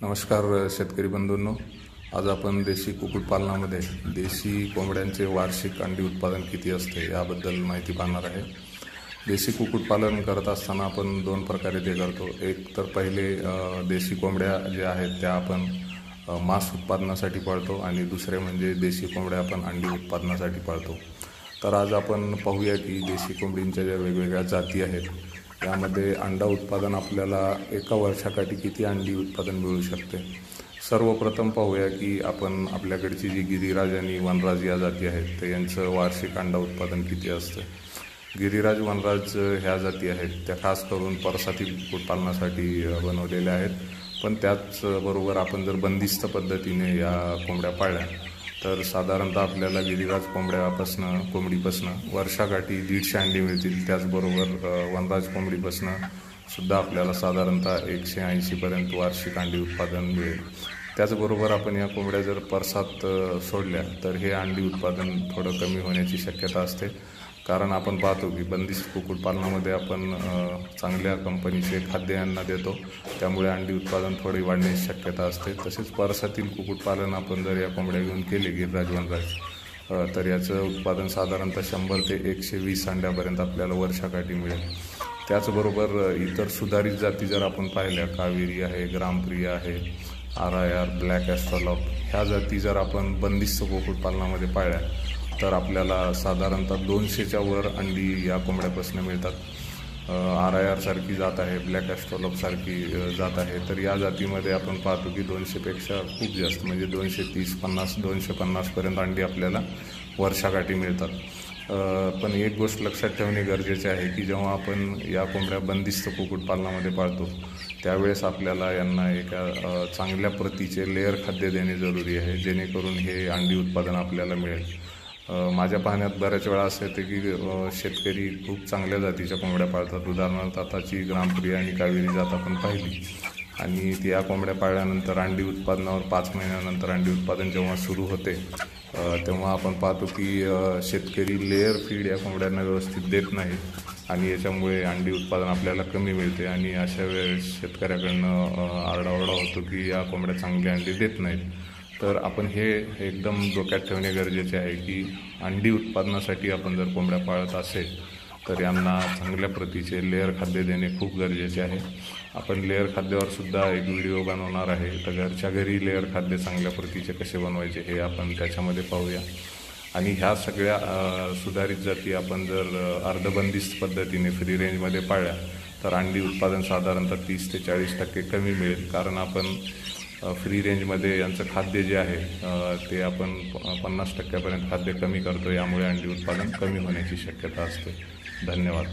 नमस्कार शेतकरी बंधूंनो, आज आपण देशी कुक्कुटपालनामध्ये देशी कोंबड्यांचे वार्षिक अंडी उत्पादन किती असते याबद्दल माहिती पाहणार आहे। देशी कुक्कुटपालन करत असताना आपण दोन प्रकारे ते करतो। एक तर पहिले देशी कोंबड्या ज्या आहेत त्या आपण मांस उत्पादनासाठी पाळतो आणि दुसरे म्हणजे देशी कोंबड्या आपण अंडी उत्पादनासाठी पाळतो। तर आज आपण पाहूया की देशी कोंबडींच्या ज्या वेगवेगळ्या जाती आहेत यामध्ये अंडा उत्पादन आपल्याला एका वर्षाकाठी किती अंडी उत्पादन मिळू शकते। सर्वप्रथम पाहूया की आपण आपल्याकडची जी गिरिराज आणि वनराज या जाती आहेत ते यांचं वार्षिक अंडा उत्पादन किती असते। गिरिराज वनराज ह्या जाती आहेत त्या खास करून परसाती कुक्कुटपालनासाठी बनवलेल्या आहेत, पण त्याचबरोबर आपण जर बंदिस्त पद्धतीने या कोंबड्या पाळल्या तर साधारणतः आपल्याला गिरिराज कोंबडीपासून वर्षाकाठी 150 अंडी मिळतील। त्याचबरोबर वनराज कोंबडीपासून सुद्धा आपल्याला साधारणतः 180 पर्यंत वार्षिक अंडी उत्पादन मिळेल। त्याचबरोबर आपण या कोंबड्या जर परसात सोडल्या तर हे अंडी उत्पादन थोडं कमी होण्याची शक्यता असते, कारण आपण पाहतो की बंदिस्त कुक्कुटपालनामध्ये आपण चांगल्या कंपनीचे खाद्य यांना देतो, त्यामुळे अंडी उत्पादन थोडी वाढण्याची शक्यता असते। तसेच परसातील कुक्कुटपालन आपण जर या कोंबड्या घेऊन केले गिरिराज वनराज तर याचं उत्पादन साधारणतः 100 ते 120 अंड्यापर्यंत आपल्याला वर्षाकाठी मिळेल। त्याचबरोबर इतर सुधारित जाती जर आपण पाहिल्या, कावेरी आहे, ग्रामप्रिय आहे, RIR, ब्लॅक ॲस्ट्रॉलॉप ह्या जाती जर आपण बंदिस्त कुक्कुटपालनामध्ये पाळल्या तर आपल्याला साधारणतः 200च्या वर अंडी या कोंबड्यापासून मिळतात। RIR सारखी जात आहे, ब्लॅक ॲस्ट्रॉलॉप सारखी जात आहे, तर या जातीमध्ये आपण पाहतो की 200पेक्षा खूप जास्त म्हणजे 230-250 पर्यंत अंडी आपल्याला वर्षाकाठी मिळतात। पण एक गोष्ट लक्षात ठेवणे गरजेचे आहे की जेव्हा आपण या कोंबड्या बंदिस्त कुक्कुटपालनामध्ये पाळतो त्यावेळेस आपल्याला यांना एका चांगल्या प्रतीचे लेअर खाद्य देणे जरुरी आहे, जेणेकरून हे अंडी उत्पादन आपल्याला मिळेल। माझ्या पाहण्यात बऱ्याच वेळा असं येते की शेतकरी खूप चांगल्या जातीच्या कोंबड्या पाळतात। उदाहरणार्थ आताची ग्रामप्रिय आणि कावेरी जात आपण पाहिली आणि त्या कोंबड्या पाळल्यानंतर अंडी उत्पादनावर 5 महिन्यानंतर अंडी उत्पादन जेव्हा सुरू होते तेव्हा आपण पाहतो की शेतकरी लेअर फीड या कोंबड्यांना व्यवस्थित देत नाही आणि याच्यामुळे अंडी उत्पादन आपल्याला कमी मिळते आणि अशा वेळेस शेतकऱ्याकडनं आरडाओरडा होतो की या कोंबड्या चांगली अंडी देत नाहीत। तर आपण हे एकदम डोक्यात ठेवणे गरजेचे आहे की अंडी उत्पादनासाठी आपण जर कोंबड्या पाळत असेल तर यांना चांगल्या प्रतीचे लेअर खाद्य देणे खूप गरजेचे आहे। आपण लेअर खाद्यावर सुद्धा एक व्हिडिओ बनवणार आहे, तर घरच्या घरी लेअर खाद्य चांगल्या प्रतीचे कसे बनवायचे हे आपण त्याच्यामध्ये पाहूया। आणि ह्या सगळ्या सुधारित जाती आपण जर अर्धबंदिस्त पद्धतीने फ्री रेंजमध्ये पाळल्या तर अंडी उत्पादन साधारणतः 30 ते 40% कमी मिळेल, कारण आपण फ्री रेंजमध्ये यांचं खाद्य जे आहे ते आपण 50% खाद्य कमी करतो, यामुळे अंडी उत्पादन कमी होण्याची शक्यता असते। धन्यवाद।